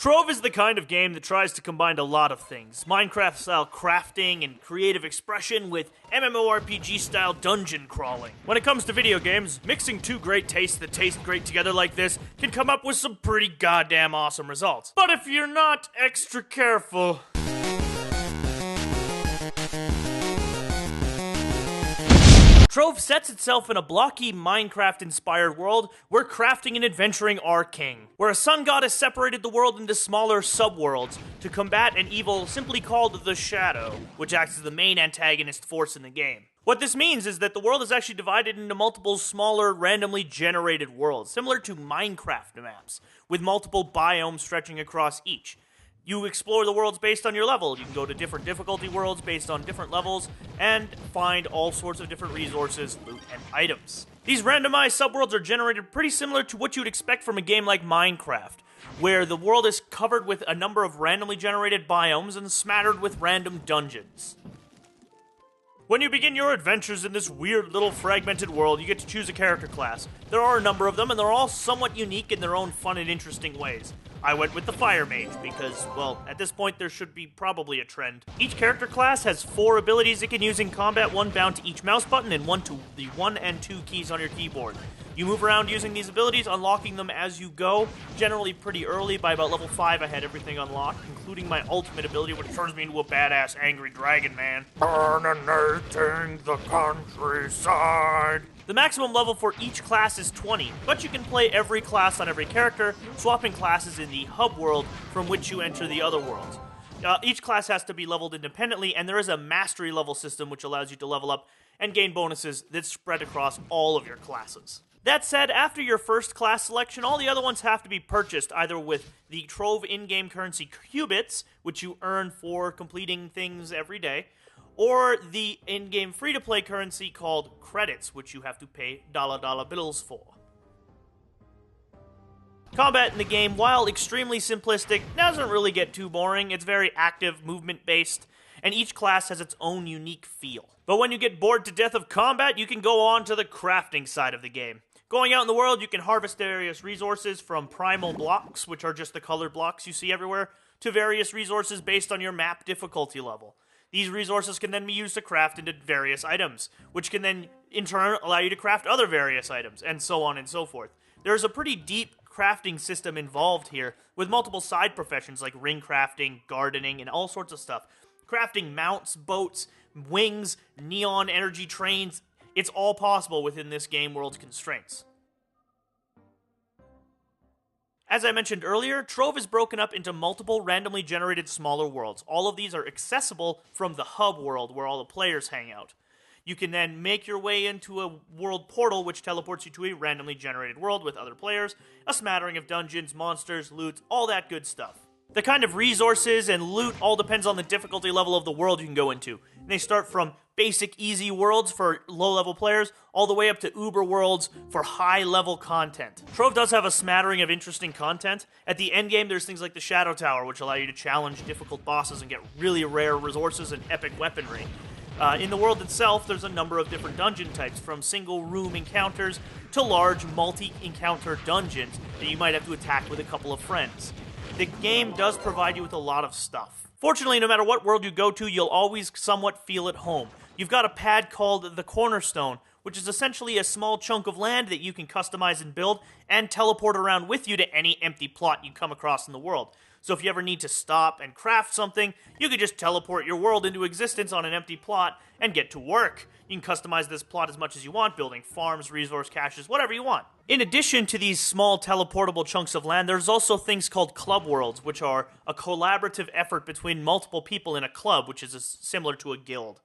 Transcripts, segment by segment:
Trove is the kind of game that tries to combine a lot of things. Minecraft-style crafting and creative expression with MMORPG-style dungeon crawling. When it comes to video games, mixing two great tastes that taste great together like this can come up with some pretty goddamn awesome results. But if you're not extra careful... Trove sets itself in a blocky Minecraft-inspired world where crafting and adventuring are king, where a sun goddess separated the world into smaller subworlds to combat an evil simply called the Shadow, which acts as the main antagonist force in the game. What this means is that the world is actually divided into multiple smaller, randomly generated worlds, similar to Minecraft maps, with multiple biomes stretching across each. You explore the worlds based on your level. You can go to different difficulty worlds based on different levels, and find all sorts of different resources, loot, and items. These randomized subworlds are generated pretty similar to what you'd expect from a game like Minecraft, where the world is covered with a number of randomly generated biomes and smattered with random dungeons. When you begin your adventures in this weird little fragmented world, you get to choose a character class. There are a number of them, and they're all somewhat unique in their own fun and interesting ways. I went with the Fire Mage because, well, at this point there should be probably a trend. Each character class has 4 abilities it can use in combat, 1 bound to each mouse button and 1 to the 1 and 2 keys on your keyboard. You move around using these abilities, unlocking them as you go, generally pretty early. By about level 5 I had everything unlocked, including my ultimate ability, which turns me into a badass angry dragon man. Burning the countryside! The maximum level for each class is 20, but you can play every class on every character, swapping classes in the hub world from which you enter the other worlds. Each class has to be leveled independently, and there is a mastery level system which allows you to level up and gain bonuses that spread across all of your classes. That said, after your first class selection, all the other ones have to be purchased, either with the Trove in-game currency Qubits, which you earn for completing things every day, or the in-game free-to-play currency called Credits, which you have to pay dollar bills for. Combat in the game, while extremely simplistic, doesn't really get too boring. It's very active, movement-based, and each class has its own unique feel. But when you get bored to death of combat, you can go on to the crafting side of the game. Going out in the world, you can harvest various resources from primal blocks, which are just the colored blocks you see everywhere, to various resources based on your map difficulty level. These resources can then be used to craft into various items, which can then, in turn, allow you to craft other various items, and so on and so forth. There's a pretty deep crafting system involved here, with multiple side professions like ring crafting, gardening, and all sorts of stuff. Crafting mounts, boats, wings, neon energy trains, it's all possible within this game world's constraints. As I mentioned earlier, Trove is broken up into multiple randomly generated smaller worlds. All of these are accessible from the hub world where all the players hang out. You can then make your way into a world portal which teleports you to a randomly generated world with other players, a smattering of dungeons, monsters, loot, all that good stuff. The kind of resources and loot all depends on the difficulty level of the world you can go into. And they start from basic, easy worlds for low-level players, all the way up to uber worlds for high-level content. Trove does have a smattering of interesting content. At the endgame, there's things like the Shadow Tower, which allow you to challenge difficult bosses and get really rare resources and epic weaponry. In the world itself, there's a number of different dungeon types, from single-room encounters to large multi-encounter dungeons that you might have to attack with a couple of friends. The game does provide you with a lot of stuff. Fortunately, no matter what world you go to, you'll always somewhat feel at home. You've got a pad called the Cornerstone, which is essentially a small chunk of land that you can customize and build and teleport around with you to any empty plot you come across in the world. So if you ever need to stop and craft something, you can just teleport your world into existence on an empty plot and get to work. You can customize this plot as much as you want, building farms, resource caches, whatever you want. In addition to these small teleportable chunks of land, there's also things called club worlds, which are a collaborative effort between multiple people in a club, which is similar to a guild.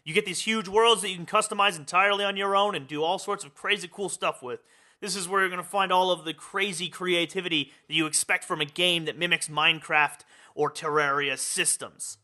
You get these huge worlds that you can customize entirely on your own and do all sorts of crazy cool stuff with. This is where you're going to find all of the crazy creativity that you expect from a game that mimics Minecraft or Terraria systems.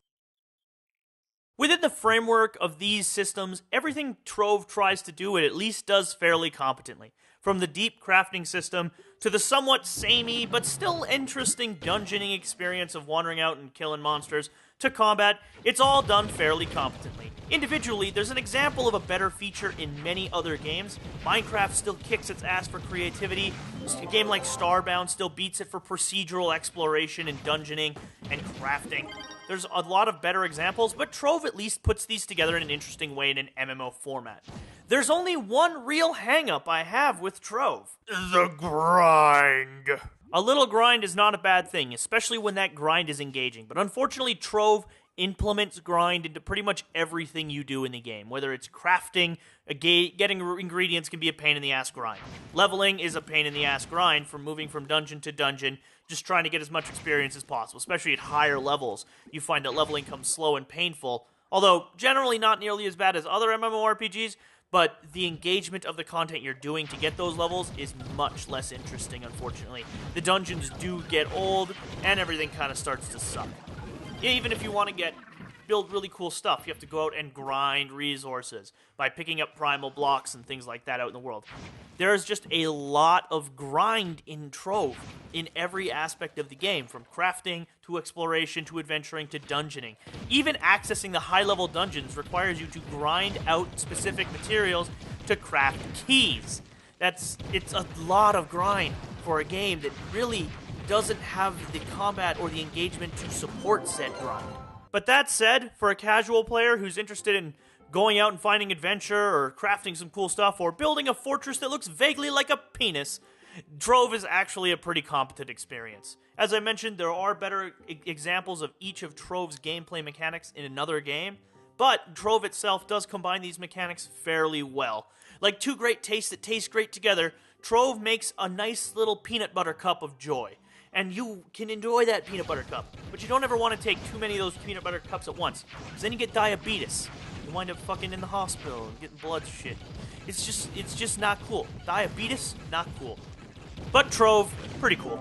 Within the framework of these systems, everything Trove tries to do it at least does fairly competently. From the deep crafting system to the somewhat samey but still interesting dungeoning experience of wandering out and killing monsters, to combat, it's all done fairly competently. Individually, there's an example of a better feature in many other games. Minecraft still kicks its ass for creativity. A game like Starbound still beats it for procedural exploration and dungeoning and crafting. There's a lot of better examples, but Trove at least puts these together in an interesting way in an MMO format. There's only one real hang-up I have with Trove. The grind. A little grind is not a bad thing, especially when that grind is engaging. But unfortunately, Trove implements grind into pretty much everything you do in the game. Whether it's crafting, getting ingredients can be a pain in the ass grind. Leveling is a pain in the ass grind from moving from dungeon to dungeon, just trying to get as much experience as possible, especially at higher levels. You find that leveling comes slow and painful, although generally not nearly as bad as other MMORPGs, but the engagement of the content you're doing to get those levels is much less interesting, unfortunately. The dungeons do get old, and everything kind of starts to suck. Even if you want to build really cool stuff, you have to go out and grind resources by picking up primal blocks and things like that out in the world. There's just a lot of grind in Trove in every aspect of the game, from crafting to exploration to adventuring to dungeoning. Even accessing the high-level dungeons requires you to grind out specific materials to craft keys. It's a lot of grind for a game that really doesn't have the combat or the engagement to support said grind. But that said, for a casual player who's interested in going out and finding adventure or crafting some cool stuff or building a fortress that looks vaguely like a penis, Trove is actually a pretty competent experience. As I mentioned, there are better examples of each of Trove's gameplay mechanics in another game, but Trove itself does combine these mechanics fairly well. Like two great tastes that taste great together, Trove makes a nice little peanut butter cup of joy. And you can enjoy that peanut butter cup, but you don't ever want to take too many of those peanut butter cups at once, because then you get diabetes. You wind up fucking in the hospital and getting blood shit. It's just not cool. Diabetes, not cool. But Trove, pretty cool.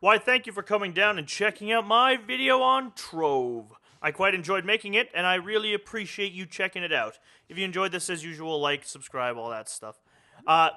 Why, thank you for coming down and checking out my video on Trove. I quite enjoyed making it, and I really appreciate you checking it out. If you enjoyed this, as usual, like, subscribe, all that stuff.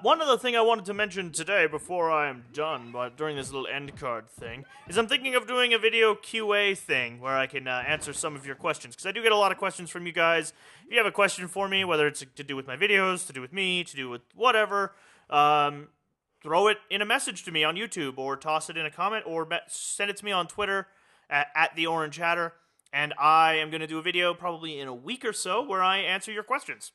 One other thing I wanted to mention today before I am done, but during this little end card thing, is I'm thinking of doing a video QA thing where I can answer some of your questions, because I do get a lot of questions from you guys. If you have a question for me, whether it's to do with my videos, to do with me, to do with whatever, throw it in a message to me on YouTube, or toss it in a comment, or send it to me on Twitter at the Orange Hatter, and I am going to do a video probably in a week or so where I answer your questions.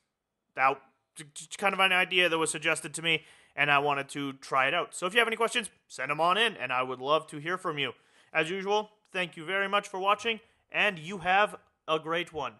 Now, it's kind of an idea that was suggested to me, and I wanted to try it out. So if you have any questions, send them on in, and I would love to hear from you. As usual, thank you very much for watching, and you have a great one.